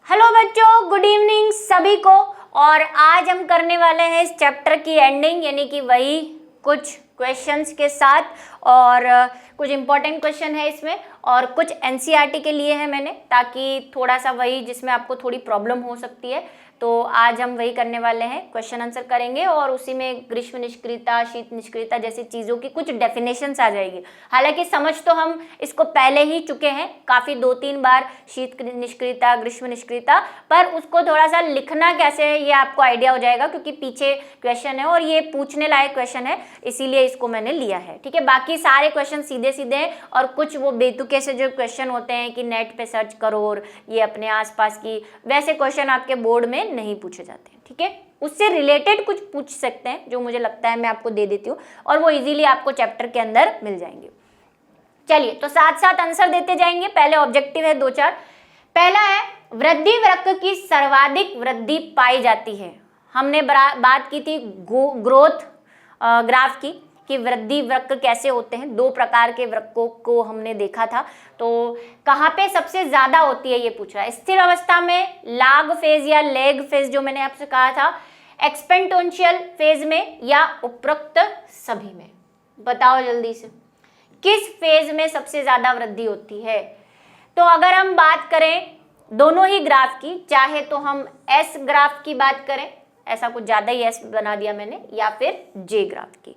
Hello बच्चों, good evening सभी को। और आज हम करने वाले हैं इस चैप्टर की एंडिंग, यानी कि वही कुछ क्वेश्चंस के साथ, और कुछ इंपॉर्टेंट क्वेश्चन है इसमें और कुछ एनसीईआरटी के लिए है मैंने, ताकि थोड़ा सा वही जिसमें आपको थोड़ी प्रॉब्लम हो सकती है। तो आज हम वही करने वाले हैं, क्वेश्चन आंसर करेंगे और उसी में ग्रीष्म निष्क्रियता, शीत निष्क्रियता जैसी चीज़ों की कुछ डेफिनेशंस आ जाएगी। हालांकि समझ तो हम इसको पहले ही चुके हैं काफ़ी 2-3 बार, शीत निष्क्रियता, ग्रीष्म निष्क्रियता, पर उसको थोड़ा सा लिखना कैसे है ये आपको आइडिया हो जाएगा, क्योंकि पीछे क्वेश्चन है और ये पूछने लायक क्वेश्चन है, इसीलिए इसको मैंने लिया है। ठीक है, बाकी सारे क्वेश्चन सीधे सीधे हैं और कुछ वो बेतुके से जो क्वेश्चन होते हैं कि नेट पे सर्च करो और ये अपने आसपास की, वैसे क्वेश्चन आपके बोर्ड में नहीं पूछे जाते हैं। ठीक है, उससे रिलेटेड कुछ पूछ सकते हैं जो मुझे लगता है मैं आपको दे देती हूँ, और वो इजीली आपको चैप्टर के अंदर मिल जाएंगे। चलिए, तो साथ साथ आंसर देते जाएंगे। पहले ऑब्जेक्टिव है 2-4। पहला है, वृद्धि वक्र की सर्वाधिक वृद्धि पाई जाती है। हमने बात की थी ग्रोथ ग्राफ की, कि वृद्धि वक्र कैसे होते हैं। 2 प्रकार के वक्रों को हमने देखा था। तो कहाँ पे सबसे ज्यादा होती है ये पूछ रहा है। स्थिर अवस्था में, लाग फेज या लेग फेज जो मैंने आपसे कहा था, एक्सपेंटोशियल फेज में, या उपरोक्त सभी में। बताओ जल्दी से, किस फेज में सबसे ज्यादा वृद्धि होती है। तो अगर हम बात करें दोनों ही ग्राफ की, चाहे तो हम एस ग्राफ की बात करें, ऐसा कुछ ज्यादा ही एस बना दिया मैंने, या फिर जे ग्राफ की,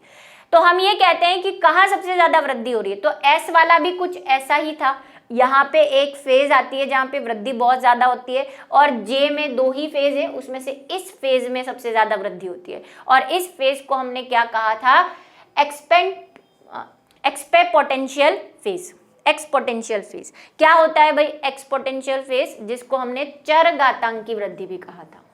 तो हम ये कहते हैं कि कहाँ सबसे ज्यादा वृद्धि हो रही है। तो एस वाला भी कुछ ऐसा ही था। यहाँ पे एक फेज आती है जहाँ पे वृद्धि बहुत ज्यादा होती है, और जे में 2 ही फेज है, उसमें से इस फेज में सबसे ज्यादा वृद्धि होती है। और इस फेज को हमने क्या कहा था, एक्सपेपोटेंशियल फेज। एक्सपोटेंशियल फेज क्या होता है भाई? एक्सपोटेंशियल फेज, जिसको हमने चरघातांक की वृद्धि भी कहा था।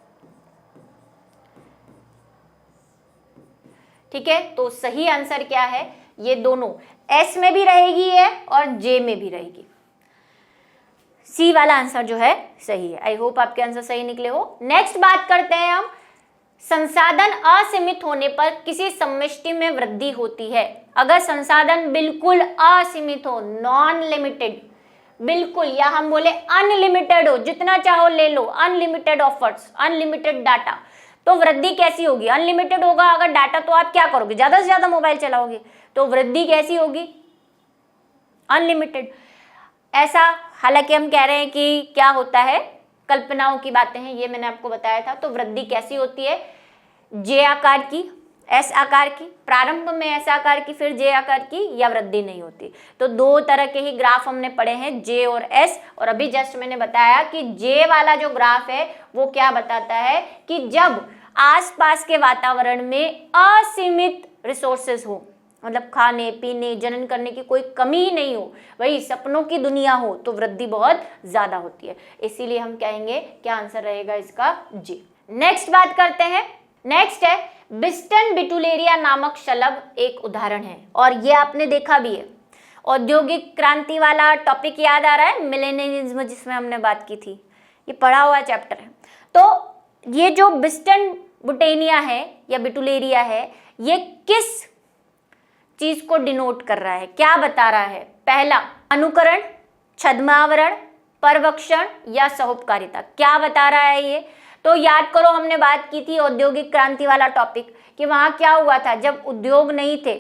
ठीक है, तो सही आंसर क्या है, ये दोनों एस में भी रहेगी है और जे में भी रहेगी। सी वाला आंसर जो है सही है। आई होप आपके आंसर सही निकले हो। नेक्स्ट बात करते हैं हम, संसाधन असीमित होने पर किसी समष्टि में वृद्धि होती है। अगर संसाधन बिल्कुल असीमित हो, नॉन लिमिटेड, बिल्कुल, या हम बोले अनलिमिटेड हो, जितना चाहो ले लो, अनलिमिटेड ऑफर्स, अनलिमिटेड डाटा, तो वृद्धि कैसी होगी? अनलिमिटेड होगा अगर डाटा, तो आप क्या करोगे? ज्यादा से ज्यादा मोबाइल चलाओगे, तो वृद्धि कैसी होगी? अनलिमिटेड। ऐसा, हालांकि हम कह रहे हैं कि क्या होता है, कल्पनाओं की बातें हैं, ये मैंने आपको बताया था। तो वृद्धि कैसी होती है? जे आकार की, एस आकार की, प्रारंभ में एस आकार की, फिर जे आकार की, या वृद्धि नहीं होती। तो 2 तरह के ही ग्राफ हमने पढ़े हैं, जे और एस। और अभी जस्ट मैंने बताया कि जे वाला जो ग्राफ है वो क्या बताता है कि जब आसपास के वातावरण में असीमित रिसोर्सेज हो, मतलब खाने पीने, जनन करने की कोई कमी ही नहीं हो, वही सपनों की दुनिया हो, तो वृद्धि बहुत ज्यादा होती है। इसीलिए हम कहेंगे क्या आंसर रहेगा इसका, जी। नेक्स्ट बात करते हैं। नेक्स्ट है, बिस्टन बिटुलेरिया नामक शलभ एक उदाहरण है, और ये आपने देखा भी है। औद्योगिक क्रांति वाला टॉपिक याद आ रहा है, मिलेनियलिज्म, जिसमें हमने बात की थी, ये पढ़ा हुआ चैप्टर है। तो ये जो बिस्टन बुटेनिया है या बिटुलेरिया है, ये किस चीज को डिनोट कर रहा है, क्या बता रहा है? पहला, अनुकरण, छद्मावरण, परवक्षण या सहोपकारिता, क्या बता रहा है ये? तो याद करो, हमने बात की थी औद्योगिक क्रांति वाला टॉपिक, कि वहां क्या हुआ था, जब उद्योग नहीं थे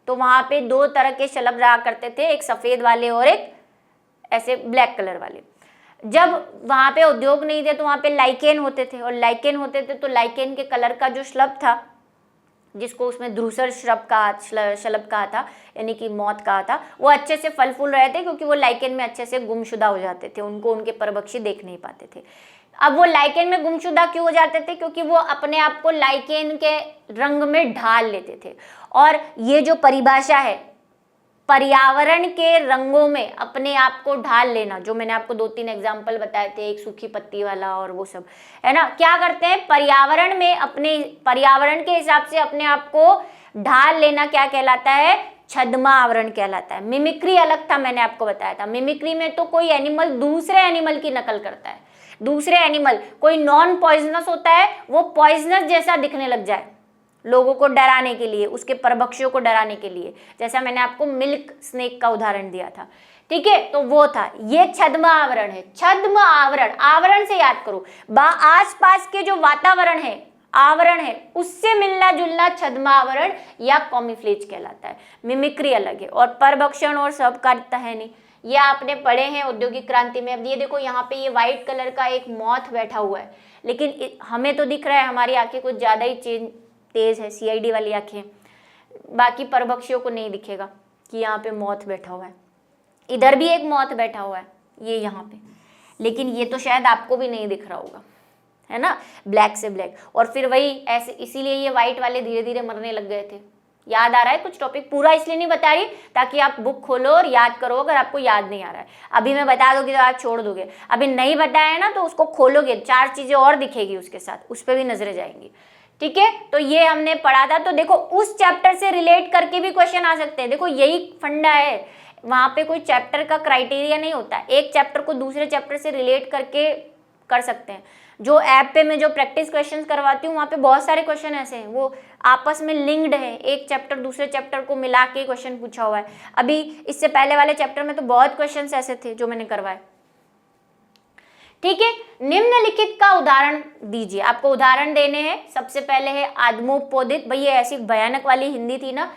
तो वहां पे 2 तरह के शलभ रहा करते थे, एक सफेद वाले और एक ऐसे ब्लैक कलर वाले। जब वहां पे उद्योग नहीं थे तो वहां पे लाइकेन होते थे, और लाइकेन होते थे तो लाइकेन के कलर का जो शलभ था, जिसको उसमें धूसर शलभ कहा था, यानी कि मौत कहा था, वो अच्छे से फल फूल रहे थे, क्योंकि वो लाइकेन में अच्छे से गुमशुदा हो जाते थे, उनको उनके परभक्षी देख नहीं पाते थे। अब वो लाइकेन में गुमशुदा क्यों हो जाते थे? क्योंकि वो अपने आप को लाइकेन के रंग में ढाल लेते थे। और ये जो परिभाषा है, पर्यावरण के रंगों में अपने आप को ढाल लेना, जो मैंने आपको 2-3 एग्जाम्पल बताए थे, एक सूखी पत्ती वाला और वो सब, है ना, क्या करते हैं पर्यावरण में, अपने पर्यावरण के हिसाब से अपने आप को ढाल लेना, क्या कहलाता है? छद्मा आवरण कहलाता है। मिमिक्री अलग था, मैंने आपको बताया था। मिमिक्री में तो कोई एनिमल दूसरे एनिमल की नकल करता है, दूसरे एनिमल, कोई नॉन पॉइजनस होता है, वो पॉइजनस जैसा दिखने लग जाए, लोगों को डराने के लिए, उसके परभक्षियों को डराने के लिए, जैसा मैंने आपको मिल्क स्नेक का उदाहरण दिया था। ठीक है, तो वो था। ये छद्म आवरण है। छद्म आवरण, आवरण से याद करो, आसपास के जो वातावरण है, आवरण है, उससे मिलना जुलना छद्म आवरण या कॉमीफ्लेज कहलाता है। मिमिक्री अलग है और परभक्षण और सहकारिता है नहीं। ये आपने पढ़े हैं औद्योगिक क्रांति में। अब ये देखो यहाँ पे ये व्हाइट कलर का एक मॉथ बैठा हुआ है, लेकिन हमें तो दिख रहा है, हमारी आंखें कुछ ज्यादा ही तेज है, CID वाली आंखें, बाकी परभक्षियों को नहीं दिखेगा कि यहाँ पे मॉथ बैठा हुआ है। इधर भी एक मॉथ बैठा हुआ है, ये यहाँ पे, लेकिन ये तो शायद आपको भी नहीं दिख रहा होगा, है ना, ब्लैक से ब्लैक। और फिर वही ऐसे, इसीलिए ये व्हाइट वाले धीरे धीरे मरने लग गए थे। याद आ रहा है कुछ टॉपिक? पूरा इसलिए नहीं बता रही ताकि आप बुक खोलो और याद करो, अगर आपको याद नहीं आ रहा है। अभी मैं बता दूंगी तो आप छोड़ दोगे, अभी नहीं बताया ना तो उसको खोलोगे, 4 चीजें और दिखेगी उसके साथ, उस पर भी नजरें जाएंगी। ठीक है, तो ये हमने पढ़ा था। तो देखो उस चैप्टर से रिलेट करके भी क्वेश्चन आ सकते हैं। देखो यही फंडा है, वहां पे कोई चैप्टर का क्राइटेरिया नहीं होता, एक चैप्टर को दूसरे चैप्टर से रिलेट करके कर सकते हैं। जो ऐप पे मैं जो प्रैक्टिस क्वेश्चंस करवाती हूँ वहाँ पे बहुत सारे क्वेश्चन ऐसे हैं, वो आपस में लिंक्ड है, एक चैप्टर दूसरे चैप्टर को मिला के क्वेश्चन पूछा हुआ है। अभी इससे पहले वाले चैप्टर में तो बहुत क्वेश्चंस ऐसे थे जो मैंने करवाए। ठीक है, निम्नलिखित का उदाहरण दीजिए। आपको उदाहरण देने हैं। सबसे पहले है आदमोपोदित, भाई ये ऐसी भयानक वाली हिंदी थी ना,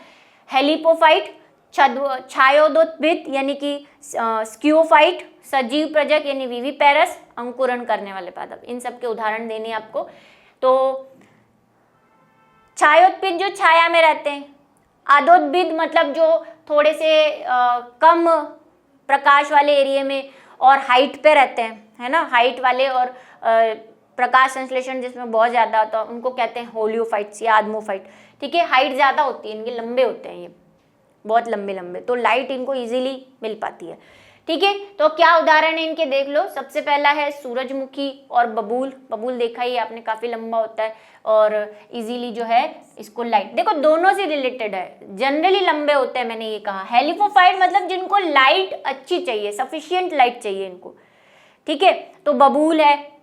हेलिपोफाइट, छायोदोत्भिद यानी कि स्क्यूफाइट, सजीव प्रजक यानी विविपेरस, अंकुरण करने वाले पादप, इन सब के उदाहरण देने आपको। तो छायोत्भिद जो छाया में रहते हैं, आदोत्भिद मतलब जो थोड़े से कम प्रकाश वाले एरिया में और हाइट पे रहते हैं, है ना, हाइट वाले, और प्रकाश संश्लेषण जिसमें बहुत ज्यादा होता है उनको कहते हैं होलियोफाइट्स या आदमोफाइट। ठीक है, हाइट ज्यादा होती है इनके, लंबे होते हैं ये, बहुत लंबे लंबे, तो लाइट इनको इजीली मिल पाती है। ठीक है, तो क्या उदाहरण है इनके देख लो। सबसे पहला है सूरजमुखी और बबूल। बबूल देखा ही आपने, काफी लंबा होता है और इजीली जो है इसको लाइट, देखो दोनों से रिलेटेड है, जनरली लंबे होते हैं मैंने ये कहा। हेलिफोफाइट मतलब जिनको लाइट अच्छी चाहिए, सफिशिएंट लाइट चाहिए इनको। ठीक है, तो बबूल है।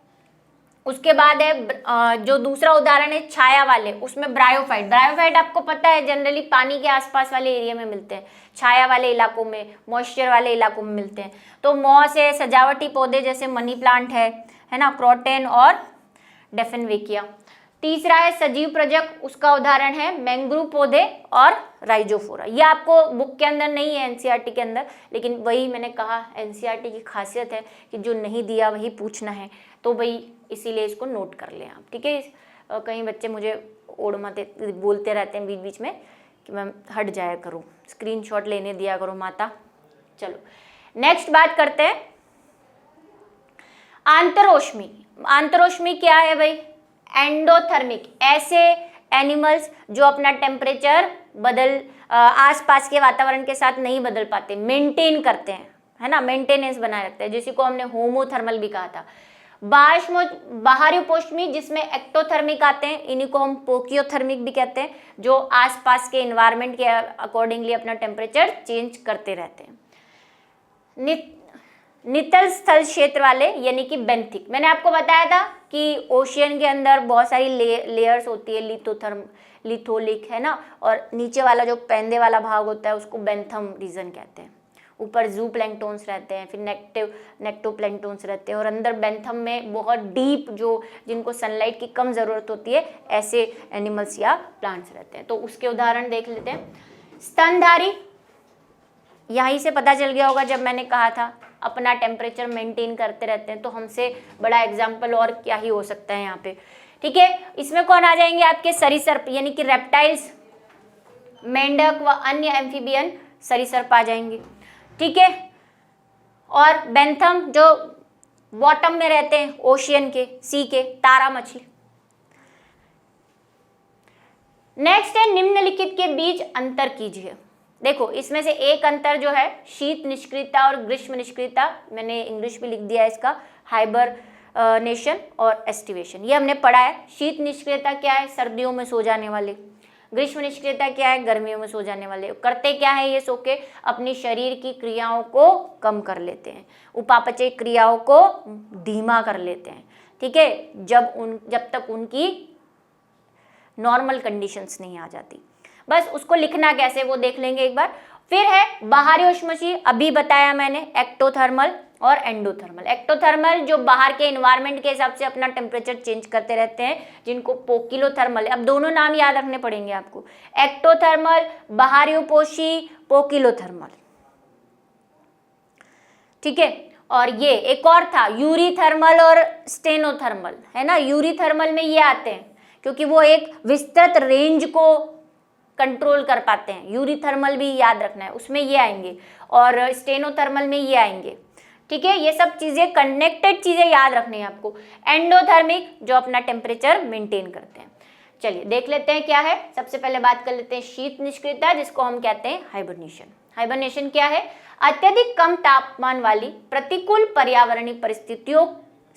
उसके बाद है जो दूसरा उदाहरण है छाया वाले, उसमें ब्रायोफाइट। ब्रायोफाइट आपको पता है जनरली पानी के आसपास वाले एरिया में मिलते हैं, छाया वाले इलाकों में, मॉइस्चर वाले इलाकों में मिलते हैं। तो मॉस है, सजावटी पौधे जैसे मनी प्लांट है ना, क्रोटेन और डेफिनवेकिया। तीसरा है सजीव प्रजक, उसका उदाहरण है मैंग्रोव पौधे और राइजोफोरा। ये आपको बुक के अंदर नहीं है, एनसीईआरटी के अंदर, लेकिन वही मैंने कहा एनसीईआरटी की खासियत है कि जो नहीं दिया वही पूछना है, तो भाई इसीलिए इसको नोट कर लें आप। ठीक है, कई बच्चे मुझे ओड़ माते बोलते रहते हैं बीच बीच में कि मैम हट जाया करो, स्क्रीनशॉट लेने दिया करो माता। चलो नेक्स्ट बात करते हैं आंतरोष्मी। आंतरोष्मी क्या है भाई? एंडोथर्मिक, ऐसे एनिमल्स जो अपना टेम्परेचर आसपास के वातावरण के साथ नहीं बदल पाते, मेंटेन करते हैं, है ना, मेंटेनेंस बनाए रखते हैं, जिसी को हमने होमोथर्मल भी कहा था। बाहरी पोष्मी जिसमें एक्टोथर्मिक आते हैं, इन्हीं को हम पोकियोथर्मिक भी कहते हैं, जो आसपास के एनवायरनमेंट के अकॉर्डिंगली अपना टेम्परेचर चेंज करते रहते हैं। नितल स्थल क्षेत्र वाले यानी कि बेंथिक, मैंने आपको बताया था कि ओशियन के अंदर बहुत सारी लेयर्स होती है, लिथोलिक है ना, और नीचे वाला जो पेंदे वाला भाग होता है उसको बेंथम रीजन कहते हैं। ऊपर जू प्लैंक्टोन्स रहते हैं, फिर नेक्टोप्लैंक्टोन्स रहते हैं, और अंदर बेंथम में बहुत डीप जो जिनको सनलाइट की कम ज़रूरत होती है ऐसे एनिमल्स या प्लांट्स रहते हैं। तो उसके उदाहरण देख लेते हैं। स्तनधारी, यहीं से पता चल गया होगा जब मैंने कहा था अपना टेम्परेचर मेंटेन करते रहते हैं, तो हमसे बड़ा एग्जाम्पल और क्या ही हो सकता है यहाँ पे। ठीक है, इसमें कौन आ जाएंगे आपके? सरीसृप यानी कि रेप्टाइल्स, मेंढक व अन्य एम्फीबियन सरीसृप आ जाएंगे। ठीक है, और बेंथम जो बॉटम में रहते हैं ओशियन के, सी के, तारा मछली। नेक्स्ट है निम्नलिखित के बीच अंतर कीजिए। देखो इसमें से एक अंतर जो है शीत निष्क्रियता और ग्रीष्म निष्क्रियता, मैंने इंग्लिश में लिख दिया है इसका, हाइबरनेशन और एस्टिवेशन, ये हमने पढ़ा है। शीत निष्क्रियता क्या है? सर्दियों में सो जाने वाले। ग्रीष्म निष्क्रियता क्या है? गर्मियों में सो जाने वाले। करते क्या है ये सो के? अपनी शरीर की क्रियाओं को कम कर लेते हैं, उपापचय क्रियाओं को धीमा कर लेते हैं। ठीक है, जब तक उनकी नॉर्मल कंडीशंस नहीं आ जाती। बस उसको लिखना कैसे वो देख लेंगे एक बार। फिर है बाहरी ऊष्मशील, अभी बताया मैंने, एक्टोथर्मल और एंडोथर्मल। एक्टोथर्मल जो बाहर के एनवायरनमेंट के हिसाब से अपना टेम्परेचर चेंज करते रहते हैं, जिनको पोकिलोथर्मल, अब दोनों नाम याद रखने पड़ेंगे आपको, एक्टोथर्मल, बाहरी उपोषी, पोकिलोथर्मल, ठीक है। और ये एक और था यूरीथर्मल और स्टेनोथर्मल, है ना। यूरीथर्मल में ये आते हैं क्योंकि वो एक विस्तृत रेंज को कंट्रोल कर पाते हैं। यूरीथर्मल भी याद रखना है, उसमें ये आएंगे, और स्टेनोथर्मल में ये आएंगे, ठीक है। ये सब चीजें कनेक्टेड चीजें याद रखनी है आपको। एंडोथर्मिक जो अपना टेम्परेचर मेंटेन करते हैं। चलिए देख लेते हैं क्या है। सबसे पहले बात कर लेते हैं शीत निष्क्रियता, जिसको हम कहते हैं हाइबरनेशन। हाइबरनेशन क्या है? अत्यधिक कम तापमान वाली प्रतिकूल पर्यावरणीय परिस्थितियों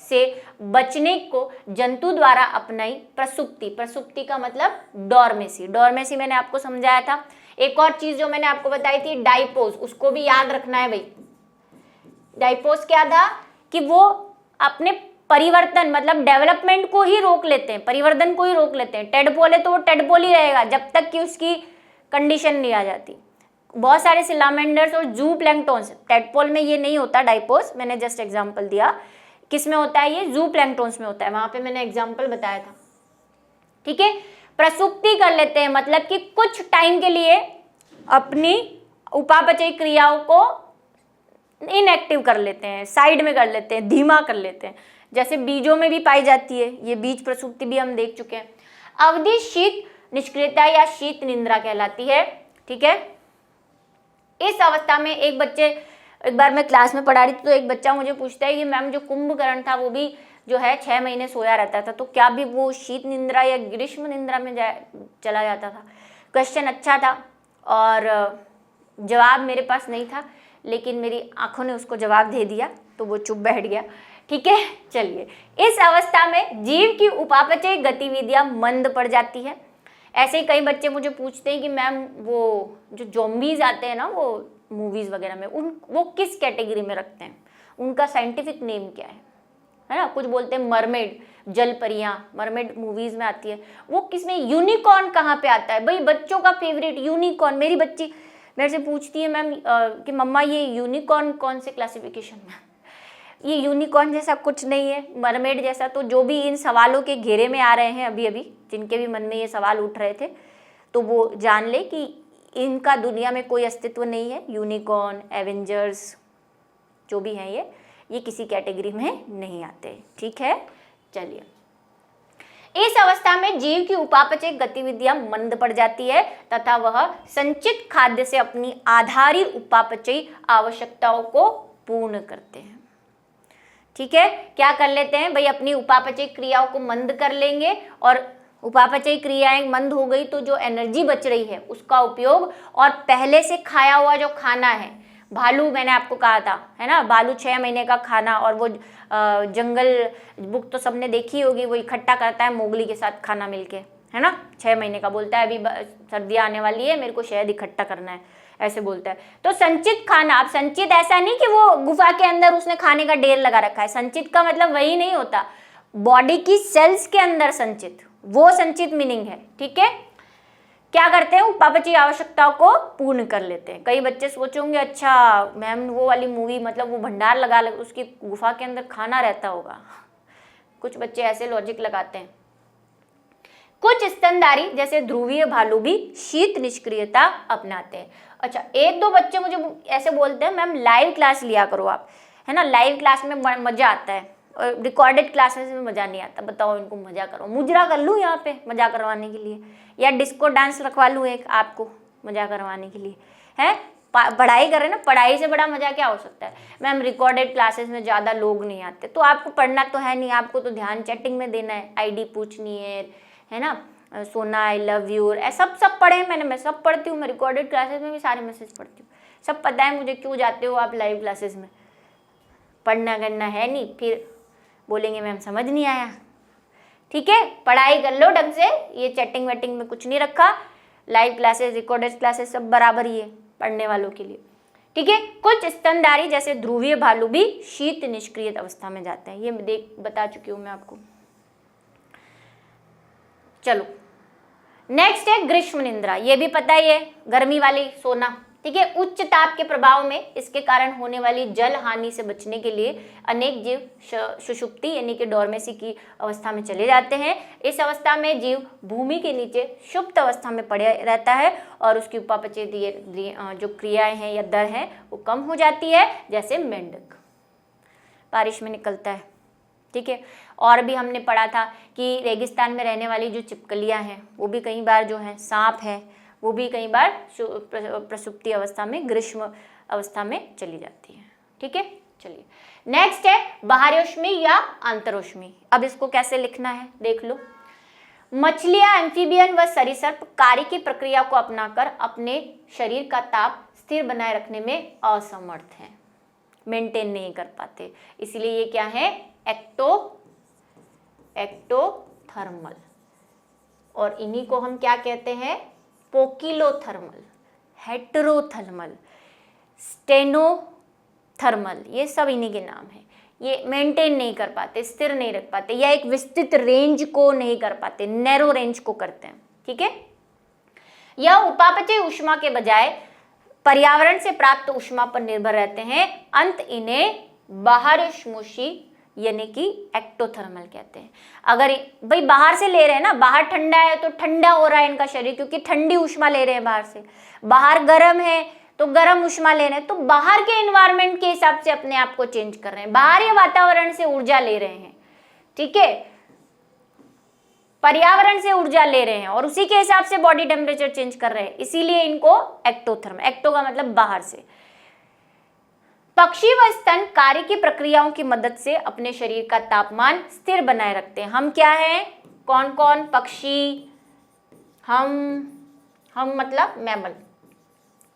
से बचने को जंतु द्वारा अपनाई प्रसुप्ति। प्रसुप्ति का मतलब डॉर्मेसी। डॉर्मेसी मैंने आपको समझाया था। एक और चीज जो मैंने आपको बताई थी डाइपोज, उसको भी याद रखना है भाई। डाइपोज क्या था कि वो अपने परिवर्तन मतलब डेवलपमेंट को ही रोक लेते हैं, परिवर्तन को ही रोक लेते हैं। टेडपोल है तो वो टेडपोल ही रहेगा जब तक कि उसकी कंडीशन नहीं आ जाती। बहुत सारे सिलामेंडर्स और जू प्लैंक्टॉन्स, टेडपोल में ये नहीं होता डाइपोज, मैंने जस्ट एग्जांपल दिया। किस में होता है ये? जू प्लैंक्टॉन्स में होता है, वहां पे मैंने एग्जांपल बताया था, ठीक है। प्रसुप्ति कर लेते हैं मतलब कि कुछ टाइम के लिए अपनी उपापचयी क्रियाओं को इनएक्टिव कर लेते हैं, साइड में कर लेते हैं, धीमा कर लेते हैं, जैसे बीजों में भी पाई जाती है। ये बीज प्रसुप्ति भी हम देख चुके हैं। अवधि शीत निष्क्रियता या शीत निद्रा कहलाती है, ठीक है। इस अवस्था में एक बार मैं क्लास में पढ़ा रही थी तो एक बच्चा मुझे पूछता है कि मैम जो कुंभकर्ण था वो भी जो है 6 महीने सोया रहता था, तो क्या भी वो शीत निद्रा या ग्रीष्म निद्रा में चला जाता था? क्वेश्चन अच्छा था और जवाब मेरे पास नहीं था, लेकिन मेरी आंखों ने उसको जवाब दे दिया तो वो चुप बैठ गया, ठीक है। चलिए, इस अवस्था में जीव की उपापचय गतिविधियां मंद पड़ जाती है। ऐसे ही कई बच्चे मुझे पूछते हैं कि मैम वो जो ज़ॉम्बीज आते हैं ना वो मूवीज वगैरह में, वो किस कैटेगरी में रखते हैं, उनका साइंटिफिक नेम क्या है ना। कुछ बोलते हैं मरमेड, जल परियां, मरमेड मूवीज में आती है। वो किसमें? यूनिकॉर्न कहाँ पे आता है भाई? बच्चों का फेवरेट यूनिकॉर्न। मेरी बच्ची मेरे से पूछती है मैम कि मम्मा ये यूनिकॉर्न कौन से क्लासिफिकेशन में? ये यूनिकॉर्न जैसा कुछ नहीं है, मरमेड जैसा। तो जो भी इन सवालों के घेरे में आ रहे हैं अभी अभी, जिनके भी मन में ये सवाल उठ रहे थे, तो वो जान ले कि इनका दुनिया में कोई अस्तित्व नहीं है। यूनिकॉर्न, एवेंजर्स जो भी हैं ये किसी कैटेगरी में नहीं आते, ठीक है। चलिए, इस अवस्था में जीव की उपापचय गतिविधियां मंद पड़ जाती है तथा वह संचित खाद्य से अपनी आधारित उपापचय आवश्यकताओं को पूर्ण करते हैं, ठीक है। क्या कर लेते हैं भाई? अपनी उपापचय क्रियाओं को मंद कर लेंगे, और उपापचय क्रियाएं मंद हो गई तो जो एनर्जी बच रही है उसका उपयोग, और पहले से खाया हुआ जो खाना है, भालू मैंने आपको कहा था, है ना, भालू 6 महीने का खाना, और वो जंगल बुक तो सबने देखी होगी, वो इकट्ठा करता है मोगली के साथ खाना मिलके, है ना। 6 महीने का बोलता है अभी सर्दियाँ आने वाली है, मेरे को शहद इकट्ठा करना है, ऐसे बोलता है। तो संचित खाना, अब संचित ऐसा नहीं कि वो गुफा के अंदर उसने खाने का ढेर लगा रखा है। संचित का मतलब वही नहीं होता, बॉडी की सेल्स के अंदर संचित, वो संचित मीनिंग है, ठीक है। क्या करते हैं? उपापचय आवश्यकताओं को पूर्ण कर लेते हैं। कई बच्चे सोचेंगे अच्छा मैम वो वाली मूवी मतलब वो भंडार लगा उसकी गुफा के अंदर खाना रहता होगा। कुछ बच्चे ऐसे लॉजिक लगाते हैं। कुछ स्तनधारी जैसे ध्रुवीय भालू भी शीत निष्क्रियता अपनाते हैं। अच्छा, 1-2 बच्चे मुझे ऐसे बोलते हैं मैम लाइव क्लास लिया करो आप, है ना, लाइव क्लास में मजा आता है, और रिकॉर्डेड क्लासेस में मजा नहीं आता। बताओ इनको मजा करो, मुजरा कर लूँ यहाँ पे मजा करवाने के लिए, या डिस्को डांस रखवा लूँ एक आपको मजा करवाने के लिए, है। पढ़ाई कर रहे ना, पढ़ाई से बड़ा मजा क्या हो सकता है? मैम रिकॉर्डेड क्लासेस में ज़्यादा लोग नहीं आते, तो आपको पढ़ना तो है नहीं, आपको तो ध्यान चैटिंग में देना है, आईडी पूछनी है ना, सोना आई लव यू, सब पढ़े मैंने, मैं सब पढ़ती हूँ, मैं रिकॉर्डेड क्लासेस में भी सारे मैसेज पढ़ती हूँ, सब पता है मुझे। क्यों जाते हो आप लाइव क्लासेस में? पढ़ना करना है नहीं, फिर बोलेंगे मैम समझ नहीं आया, ठीक है। पढ़ाई कर लो ढंग से, ये चैटिंग वेटिंग में कुछ नहीं रखा। लाइव क्लासेस, रिकॉर्डेड क्लासेस सब बराबर ही है पढ़ने वालों के लिए, ठीक है। कुछ स्तनधारी जैसे ध्रुवीय भालू भी शीत निष्क्रिय अवस्था में जाते हैं, ये बता चुकी हूँ मैं आपको। चलो नेक्स्ट है ग्रीष्म निद्रा, ये भी पता ही है, गर्मी वाली सोना, ठीक है। उच्च ताप के प्रभाव में इसके कारण होने वाली जल हानि से बचने के लिए अनेक जीव सुषुप्ति यानी कि डोर्मेसी की अवस्था में चले जाते हैं। इस अवस्था में जीव भूमि के नीचे सुप्त अवस्था में पड़े रहता है और उसकी उपापचय जो क्रियाएं हैं या दर है वो कम हो जाती है, जैसे मेंढक बारिश में निकलता है, ठीक है। और भी हमने पढ़ा था कि रेगिस्तान में रहने वाली जो छिपकलियां हैं वो भी कई बार जो है, सांप है वो भी कई बार प्रसुप्ति अवस्था में, ग्रीष्म अवस्था में चली जाती है, ठीक है। चलिए नेक्स्ट है बाह्योष्मी या अंतरोष्मी। अब इसको कैसे लिखना है देख लो। मछलियां, एम्फीबियन व सरीसृप कार्य की प्रक्रिया को अपनाकर अपने शरीर का ताप स्थिर बनाए रखने में असमर्थ हैं, मेंटेन नहीं कर पाते, इसलिए ये क्या है, एक्टोथर्मल। और इन्हीं को हम क्या कहते हैं, पोकिलोथर्मल, हेटेरोथर्मल, स्टेनोथर्मल, ये सब इन्हीं के नाम हैं। ये मेंटेन नहीं कर पाते, स्थिर नहीं रख पाते, या एक विस्तृत रेंज को नहीं कर पाते, नैरो रेंज को करते हैं, ठीक है। यह उपापचय ऊष्मा के बजाय पर्यावरण से प्राप्त ऊष्मा पर निर्भर रहते हैं। अंत इन्हें बाह्योष्मोषी यानी कि एक्टोथर्मल कहते हैं। अगर भाई बाहर से ले रहे हैं ना, बाहर ठंडा है तो ठंडा हो रहा है इनका शरीर, क्योंकि ठंडी ऊष्मा ले रहे हैं बाहर से, बाहर गर्म है तो गर्म ऊष्मा ले रहे हैं, तो बाहर के एनवायरनमेंट के हिसाब से अपने आप को चेंज कर रहे हैं, बाहरी वातावरण से ऊर्जा ले रहे हैं, ठीक है, पर्यावरण से ऊर्जा ले रहे हैं और उसी के हिसाब से बॉडी टेम्परेचर चेंज कर रहे हैं, इसीलिए इनको एक्टोथर्मल, एक्टो का मतलब बाहर से। पक्षी व स्तन कार्य की प्रक्रियाओं की मदद से अपने शरीर का तापमान स्थिर बनाए रखते हैं। हम क्या हैं, कौन कौन, पक्षी, हम मतलब मैमल,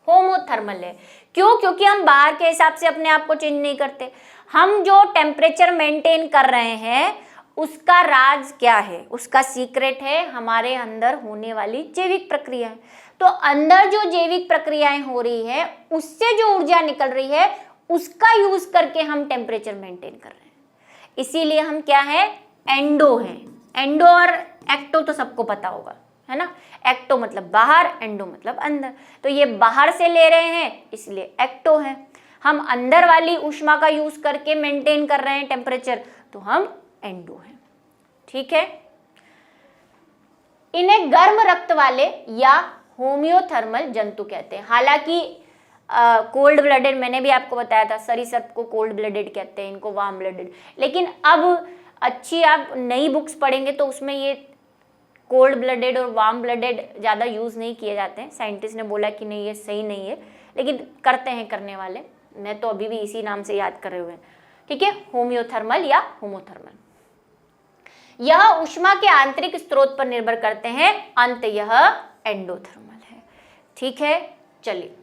होमोथर्मल है। क्यों, क्योंकि हम बाहर के हिसाब से अपने आप को चेंज नहीं करते। हम जो टेम्परेचर मेंटेन कर रहे हैं उसका राज क्या है, उसका सीक्रेट है हमारे अंदर होने वाली जैविक प्रक्रियाएं। तो अंदर जो जैविक प्रक्रियाएं हो रही है उससे जो ऊर्जा निकल रही है उसका यूज करके हम टेम्परेचर मेंटेन कर रहे हैं, इसीलिए हम क्या है, एंडो हैं। एंडो और एक्टो तो सबको पता होगा, है ना। एक्टो मतलब बाहर, एंडो मतलब अंदर, तो ये बाहर से ले रहे हैं इसलिए एक्टो है। हम अंदर वाली ऊष्मा का यूज करके मेंटेन कर रहे हैं टेम्परेचर, तो हम एंडो हैं, ठीक है। इन्हें गर्म रक्त वाले या होमियोथर्मल जंतु कहते हैं। हालांकि कोल्ड ब्लडेड, मैंने भी आपको बताया था, सरीसृप को कोल्ड ब्लडेड कहते हैं, इनको वार्म ब्लडेड, लेकिन अब अच्छी आप नई बुक्स पढ़ेंगे तो उसमें ये कोल्ड ब्लडेड और वार्म ब्लडेड ज़्यादा यूज़ नहीं किए जाते हैं। साइंटिस्ट ने बोला कि नहीं ये सही नहीं है, लेकिन करते हैं करने वाले, मैं तो अभी भी इसी नाम से याद कर रहे हुए हैं, ठीक है, होमियोथर्मल या होमोथर्मल। यह ऊष्मा के आंतरिक स्रोत पर निर्भर करते हैं, अंत यह एंडोथर्मल है, ठीक है। चलिए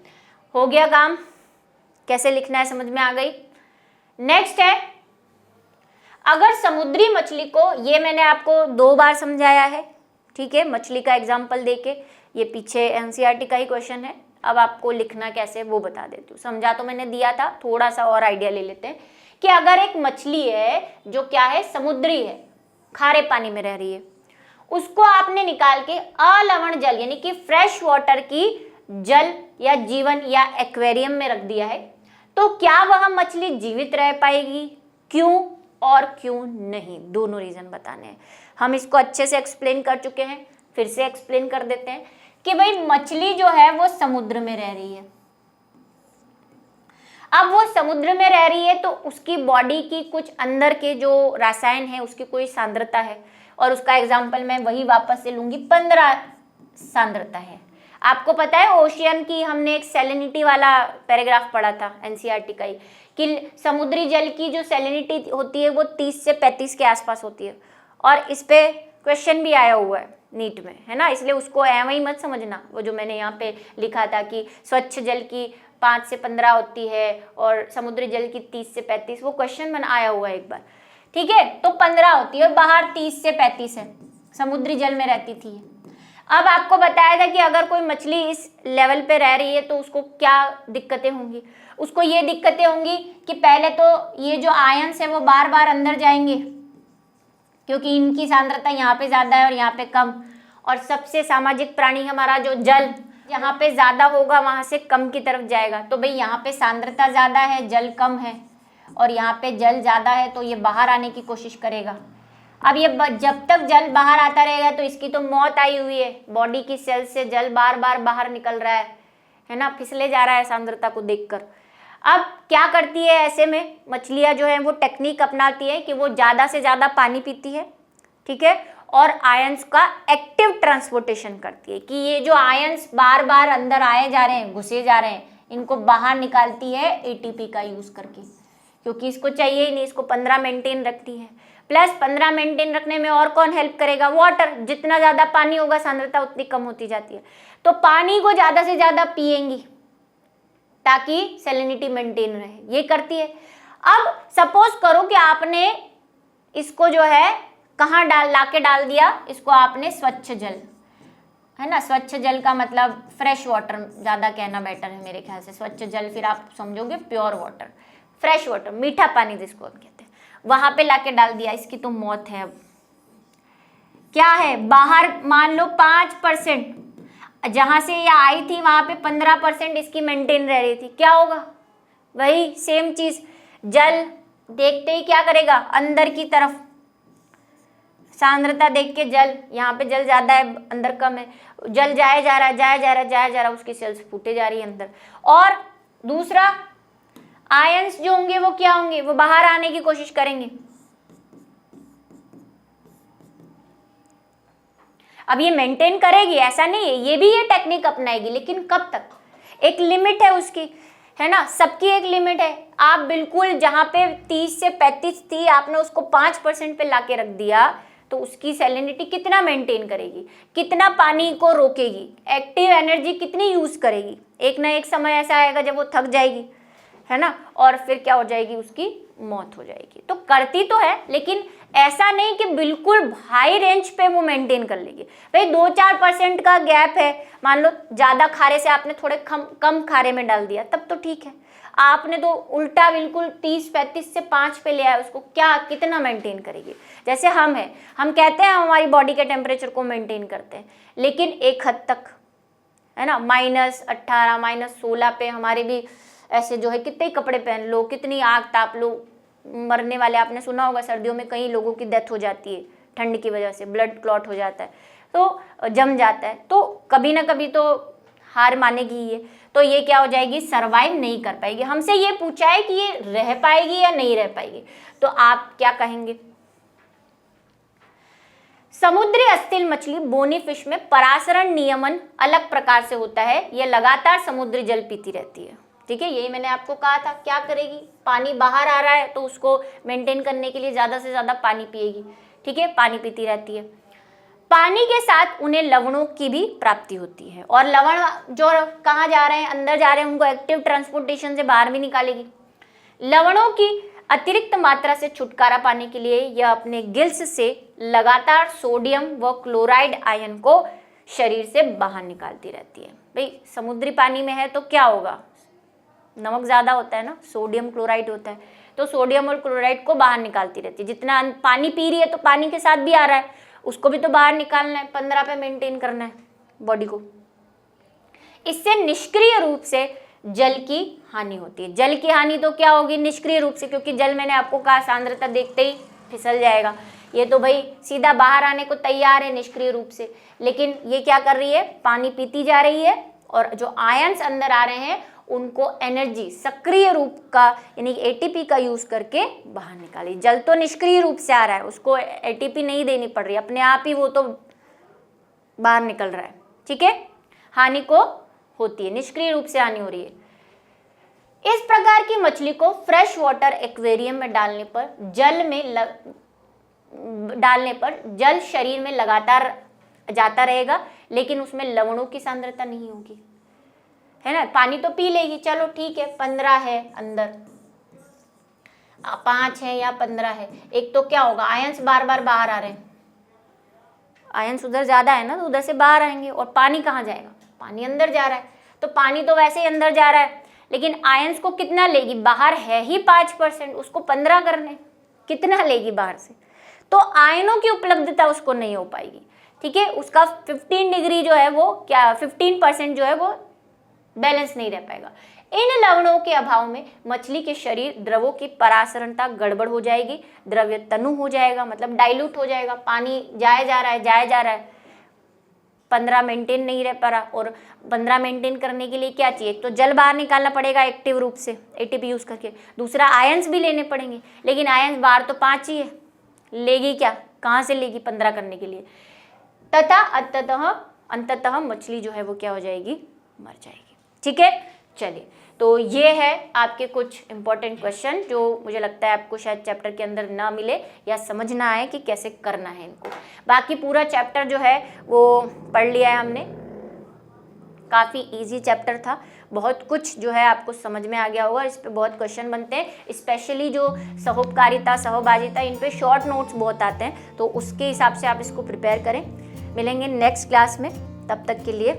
हो गया काम, कैसे लिखना है समझ में आ गई। नेक्स्ट है, अगर समुद्री मछली को, ये मैंने आपको 2 बार समझाया है, ठीक है, मछली का एग्जाम्पल देके, ये पीछे एनसीईआरटी का ही क्वेश्चन है, अब आपको लिखना कैसे वो बता देती हूँ। समझा तो मैंने दिया था, थोड़ा सा और आइडिया ले लेते हैं कि अगर एक मछली है जो क्या है, समुद्री है, खारे पानी में रह रही है, उसको आपने निकाल के अलवण जल यानी कि फ्रेश वाटर की जल या जीवन या एक्वेरियम में रख दिया है, तो क्या वह मछली जीवित रह पाएगी, क्यों और क्यों नहीं, दोनों रीजन बताने हैं। हम इसको अच्छे से एक्सप्लेन कर चुके हैं, फिर से एक्सप्लेन कर देते हैं कि भाई मछली जो है वो समुद्र में रह रही है। अब वो समुद्र में रह रही है तो उसकी बॉडी की कुछ अंदर के जो रसायन है उसकी कोई सांद्रता है, और उसका एग्जाम्पल मैं वही वापस से लूंगी, 15 सांद्रता है। आपको पता है ओशियन की, हमने एक सैलिनिटी वाला पैराग्राफ पढ़ा था एनसीईआरटी का ही, कि समुद्री जल की जो सैलिनिटी होती है वो 30 से 35 के आसपास होती है, और इस पे क्वेश्चन भी आया हुआ है नीट में, है ना, इसलिए उसको ऐਵੇਂ ही मत समझना। वो जो मैंने यहाँ पे लिखा था कि स्वच्छ जल की 5 से 15 होती है और समुद्री जल की 30 से 35, वो क्वेश्चन में आया हुआ है एक बार, ठीक है। तो 15 होती है और बाहर 30 से 35 है, समुद्री जल में रहती थी। अब आपको बताया था कि अगर कोई मछली इस लेवल पे रह रही है तो उसको क्या दिक्कतें होंगी, उसको ये दिक्कतें होंगी कि पहले तो ये जो आयंस है वो बार बार अंदर जाएंगे, क्योंकि इनकी सांद्रता यहाँ पे ज़्यादा है और यहाँ पे कम, और सबसे सामाजिक प्राणी हमारा जो जल, यहाँ पे ज्यादा होगा वहां से कम की तरफ जाएगा। तो भाई यहाँ पे सांद्रता ज्यादा है, जल कम है, और यहाँ पे जल ज्यादा है तो ये बाहर आने की कोशिश करेगा। अब ये जब तक जल बाहर आता रहेगा तो इसकी तो मौत आई हुई है, बॉडी की सेल से जल बार बार बाहर निकल रहा है ना, फिसले जा रहा है सांद्रता को देखकर। अब क्या करती है ऐसे में मछलियां जो है वो टेक्निक अपनाती है कि वो ज़्यादा से ज़्यादा पानी पीती है, ठीक है, और आयंस का एक्टिव ट्रांसपोर्टेशन करती है कि ये जो आयंस बार बार अंदर आए जा रहे हैं, घुसे जा रहे हैं, इनको बाहर निकालती है एटीपी का यूज़ करके, क्योंकि इसको चाहिए ही नहीं, इसको 15 मेंटेन रखती है। प्लस 15 मेंटेन रखने में और कौन हेल्प करेगा? वाटर। जितना ज़्यादा पानी होगा सांद्रता उतनी कम होती जाती है, तो पानी को ज़्यादा से ज़्यादा पिएंगी ताकि सैलिनिटी मेंटेन रहे, ये करती है। अब सपोज करो कि आपने इसको जो है कहाँ लाके डाल दिया, इसको आपने स्वच्छ जल, है ना, स्वच्छ जल का मतलब फ्रेश वाटर ज़्यादा कहना बेटर है मेरे ख्याल से। स्वच्छ जल फिर आप समझोगे प्योर वाटर, फ्रेश वाटर, मीठा पानी जिसको हम कहते हैं, वहां पे लाके डाल दिया, इसकी तो मौत है। अब क्या है, बाहर मान लो 5%, जहां से ये आई थी वहां पे 15% इसकी मेंटेन रह रही थी, क्या होगा? वही सेम चीज, जल देखते ही क्या करेगा, अंदर की तरफ, सांद्रता देख के जल, यहाँ पे जल ज्यादा है अंदर कम है, जल जाए जा रहा है, जाए जा रहा है, जाए जा रहा है, उसकी सेल्स फूटे जा रही है अंदर। और दूसरा, आयंस जो होंगे वो क्या होंगे, वो बाहर आने की कोशिश करेंगे। अब ये मेंटेन करेगी ऐसा नहीं है, ये भी ये टेक्निक अपनाएगी, लेकिन कब तक? एक लिमिट है उसकी, है ना, सबकी एक लिमिट है। आप बिल्कुल जहां पे 30 से 35 थी, आपने उसको 5% पे लाके रख दिया, तो उसकी सैलिनिटी कितना मेंटेन करेगी, कितना पानी को रोकेगी, एक्टिव एनर्जी कितनी यूज करेगी। एक ना एक समय ऐसा आएगा जब वो थक जाएगी, है ना, और फिर क्या हो जाएगी, उसकी मौत हो जाएगी। तो करती तो है, लेकिन ऐसा नहीं कि बिल्कुल हाई रेंज पे वो मेंटेन कर लेगी। भाई 2-4% का गैप है, मान लो ज़्यादा खारे से आपने थोड़े कम खारे में डाल दिया, तब तो ठीक है। आपने तो उल्टा बिल्कुल 30-35 से 5 पे ले आया, उसको क्या कितना मेंटेन करेगी? जैसे हम कहते हैं हमारी बॉडी के टेम्परेचर को मेंटेन करते हैं, लेकिन एक हद तक, है ना, -18 -16 पे हमारे भी ऐसे जो है, कितने कपड़े पहन लो, कितनी आग ताप लो, मरने वाले, आपने सुना होगा सर्दियों में कई लोगों की डेथ हो जाती है ठंड की वजह से, ब्लड क्लॉट हो जाता है, तो जम जाता है, तो कभी ना कभी तो हार मानेगी ये, तो ये क्या हो जाएगी, सरवाइव नहीं कर पाएगी। हमसे ये पूछा है कि ये रह पाएगी या नहीं रह पाएगी, तो आप क्या कहेंगे? समुद्री अस्थिल मछली बोनी फिश में परासरण नियमन अलग प्रकार से होता है, यह लगातार समुद्री जल पीती रहती है, ठीक है, यही मैंने आपको कहा था। क्या करेगी, पानी बाहर आ रहा है तो उसको मेंटेन करने के लिए ज़्यादा से ज़्यादा पानी पिएगी, ठीक है, पानी पीती रहती है। पानी के साथ उन्हें लवणों की भी प्राप्ति होती है, और लवण जो कहाँ जा रहे हैं, अंदर जा रहे हैं, उनको एक्टिव ट्रांसपोर्टेशन से बाहर भी निकालेगी। लवणों की अतिरिक्त मात्रा से छुटकारा पाने के लिए यह अपने गिल्स से लगातार सोडियम व क्लोराइड आयन को शरीर से बाहर निकालती रहती है। भाई समुद्री पानी में है तो क्या होगा, नमक ज़्यादा होता है ना, सोडियम क्लोराइड होता है, तो सोडियम और क्लोराइड को बाहर निकालती रहती है। जितना पानी पी रही है तो पानी के साथ भी आ रहा है, उसको भी तो बाहर निकालना है, 15 पे मेंटेन करना है बॉडी को। इससे निष्क्रिय रूप से जल की हानि होती है। जल की हानि तो क्या होगी, निष्क्रिय रूप से, क्योंकि जल मैंने आपको कहा सांद्रता देखते ही फिसल जाएगा, ये तो भाई सीधा बाहर आने को तैयार है निष्क्रिय रूप से, लेकिन ये क्या कर रही है, पानी पीती जा रही है, और जो आयंस अंदर आ रहे हैं उनको एनर्जी सक्रिय रूप का यानी एटीपी का यूज करके बाहर निकाली। जल तो निष्क्रिय रूप से आ रहा है, उसको एटीपी नहीं देनी पड़ रही, अपने आप ही वो तो बाहर निकल रहा है, ठीक है, हानि को होती है, निष्क्रिय रूप से हानि हो रही है। इस प्रकार की मछली को फ्रेश वाटर एक्वेरियम में डालने पर जल शरीर में लगातार जाता रहेगा, लेकिन उसमें लवणों की सांद्रता नहीं होगी, है ना। पानी तो पी लेगी, चलो ठीक है, 15 है अंदर, 5 है या 15 है, एक तो क्या होगा, आयंस बार बार बाहर आ रहे हैं, आयंस उधर ज्यादा है ना, तो उधर से बाहर आएंगे, और पानी कहाँ जाएगा, पानी अंदर जा रहा है, तो पानी तो वैसे ही अंदर जा रहा है, लेकिन आयंस को कितना लेगी, बाहर है ही 5%, उसको 15 करने, कितना लेगी बाहर से, तो आयनों की उपलब्धता उसको नहीं हो पाएगी। ठीक है, उसका 15 डिग्री जो है वो क्या 15% जो है वो बैलेंस नहीं रह पाएगा। इन लवणों के अभाव में मछली के शरीर द्रवों की परासरणता गड़बड़ हो जाएगी, द्रव्य तनु हो जाएगा, मतलब डाइल्यूट हो जाएगा, पानी जाया जा रहा है, 15 मेंटेन नहीं रह पा रहा। और 15 मेंटेन करने के लिए क्या चाहिए, तो जल बाहर निकालना पड़ेगा एक्टिव रूप से एटीपी यूज करके, दूसरा आयंस भी लेने पड़ेंगे, लेकिन आयंस बाहर तो 5 ही है, लेगी क्या, कहाँ से लेगी 15 करने के लिए, तथा अंततः मछली जो है वो क्या हो जाएगी, मर जाएगी। ठीक है, चलिए, तो ये है आपके कुछ इंपॉर्टेंट क्वेश्चन जो मुझे लगता है आपको शायद चैप्टर के अंदर ना मिले या समझ ना आए कि कैसे करना है इनको। बाकी पूरा चैप्टर जो है वो पढ़ लिया है हमने, काफ़ी इजी चैप्टर था, बहुत कुछ जो है आपको समझ में आ गया होगा। इस पे बहुत क्वेश्चन बनते हैं, स्पेशली जो सहोपकारिता सहभागिता, इन पे शॉर्ट नोट्स बहुत आते हैं, तो उसके हिसाब से आप इसको प्रिपेयर करें। मिलेंगे नेक्स्ट क्लास में, तब तक के लिए